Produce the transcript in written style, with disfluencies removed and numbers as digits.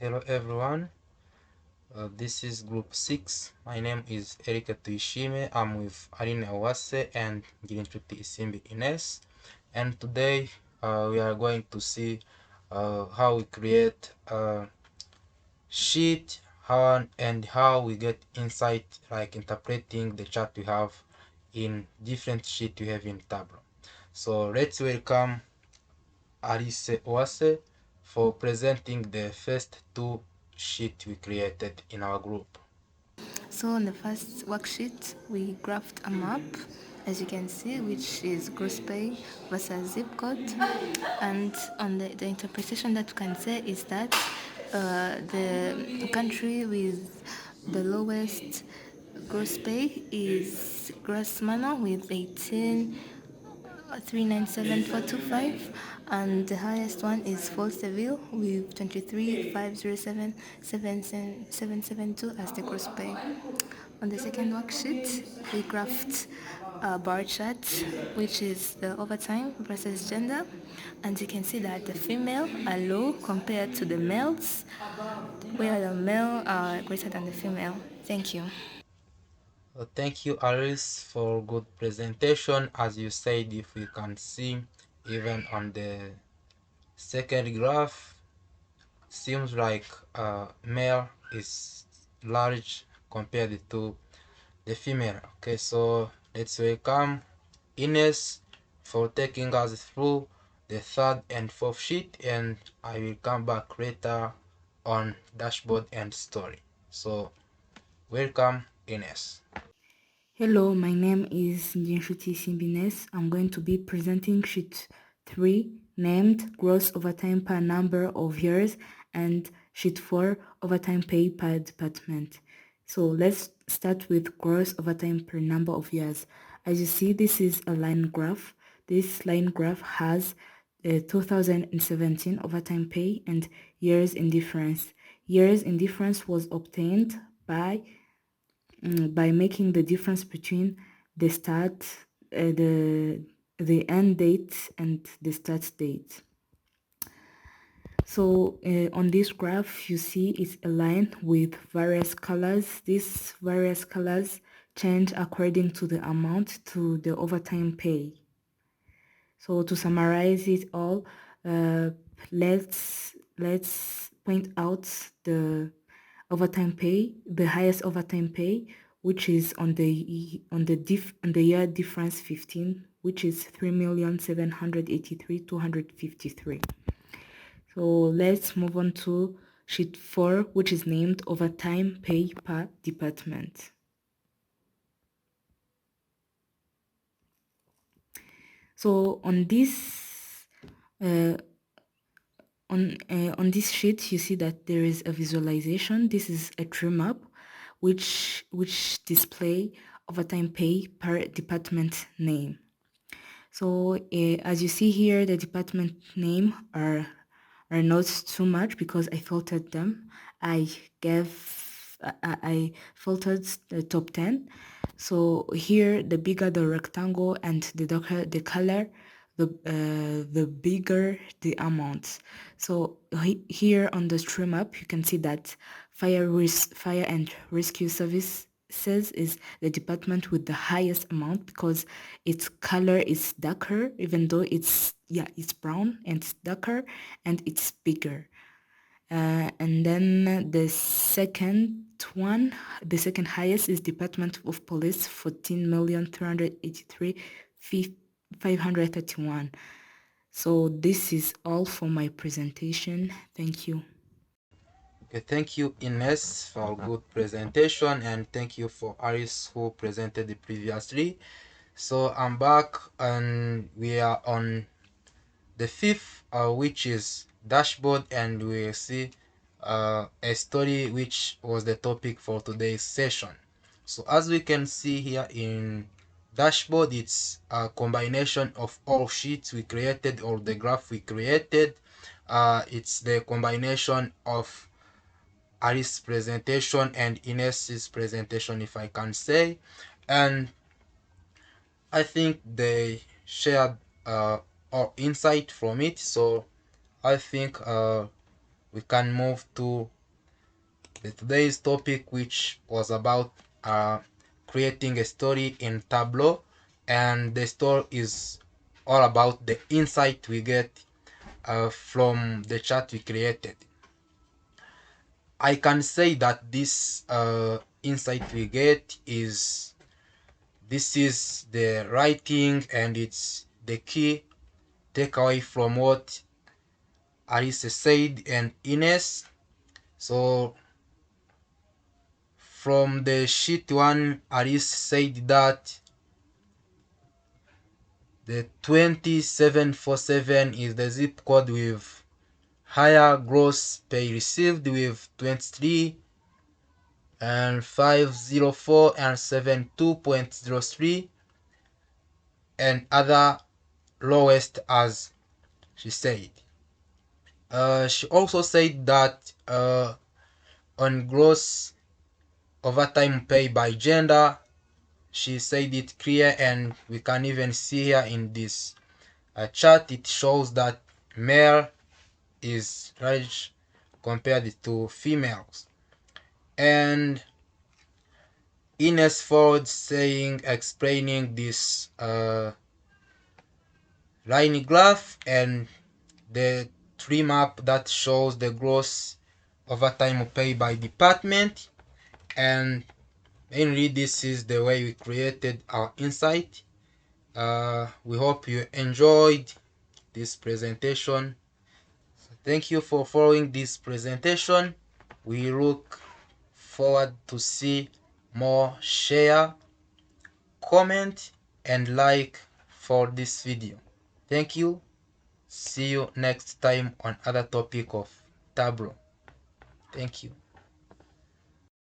Hello everyone, this is group 6. My name is Erika Tuishime. I'm with Aline Awase and Girinchuti Isimbi Ines. And today we are going to see how we create a sheet and how we get insight, like interpreting the chart we have in different sheet we have in Tableau. So let's welcome Alice Oase for presenting the first two sheets we created in our group. So on the first worksheet, we graphed a map, as you can see, which is gross pay versus zip code. And on the interpretation that we can say is that the country with the lowest gross pay is Grassmano with 18 397425, and the highest one is Seville with 23,507,772 as the gross pay. On the second worksheet, we graphed a bar chart, which is the overtime versus gender, and you can see that the female are low compared to the males, where the male are greater than the female. Thank you. Thank you, Alice, for good presentation. As you said, if we can see, even on the second graph, seems like male is large compared to the female. Okay, so let's welcome Ines for taking us through the third and fourth sheet, and I will come back later on dashboard and story. So welcome, Ines. Hello, my name is Ndinshuti Simbines. I'm going to be presenting sheet 3 named Gross Overtime per number of years and sheet 4 Overtime pay per department. So let's start with gross overtime per number of years. As you see, this is a line graph. This line graph has 2017 overtime pay and years in difference. Years in difference was obtained by making the difference between the start, the end date and the start date. So on this graph, you see it's a line with various colors. These various colors change according to the amount to the overtime pay. So to summarize it all, let's point out the overtime pay, the highest overtime pay, which is on the year difference 15, which is 3,783,253. So let's move on to sheet 4, which is named overtime pay per department. So on this on this sheet, you see that there is a visualization. This is a tree map, which display overtime pay per department name. So as you see here, the department name are not too much because I filtered them. I filtered the top 10. So here, the bigger the rectangle and the darker the color, the bigger the amount. So here on the stream map, you can see that fire and rescue services is the department with the highest amount because its color is darker, even though it's brown and it's darker and it's bigger. And then the second highest is Department of Police, 14,383,531. So this is all for my presentation. Thank you. Okay, thank you, Ines, for good presentation, and thank you for Aris who presented the previously. So I'm back, and we are on the fifth, which is dashboard, and we'll see a story which was the topic for today's session. So as we can see here in dashboard, it's a combination of all sheets we created or the graph we created. It's the combination of Alice's presentation and Ines's presentation, if I can say, and I think they shared our insight from it. So I think we can move to today's topic, which was about creating a story in Tableau, and the story is all about the insight we get from the chart we created. I can say that this insight we get is this is the writing, and it's the key takeaway from what Alice said and Ines. So from the sheet one, Alice said that the 2747 is the zip code with higher gross pay received with 23 and 504 and 72.03, and other lowest, as she said. She also said that on gross overtime pay by gender, she said it clear, and we can even see here in this chart, it shows that male is large compared to females. And Ines Ford saying, explaining this line graph and the tree map that shows the gross overtime pay by department, and mainly this is the way we created our insight. We hope you enjoyed this presentation. So thank you for following this presentation. We look forward to see more. Share, comment, and like for this video. Thank you. See you next time on other topic of Tableau. Thank you.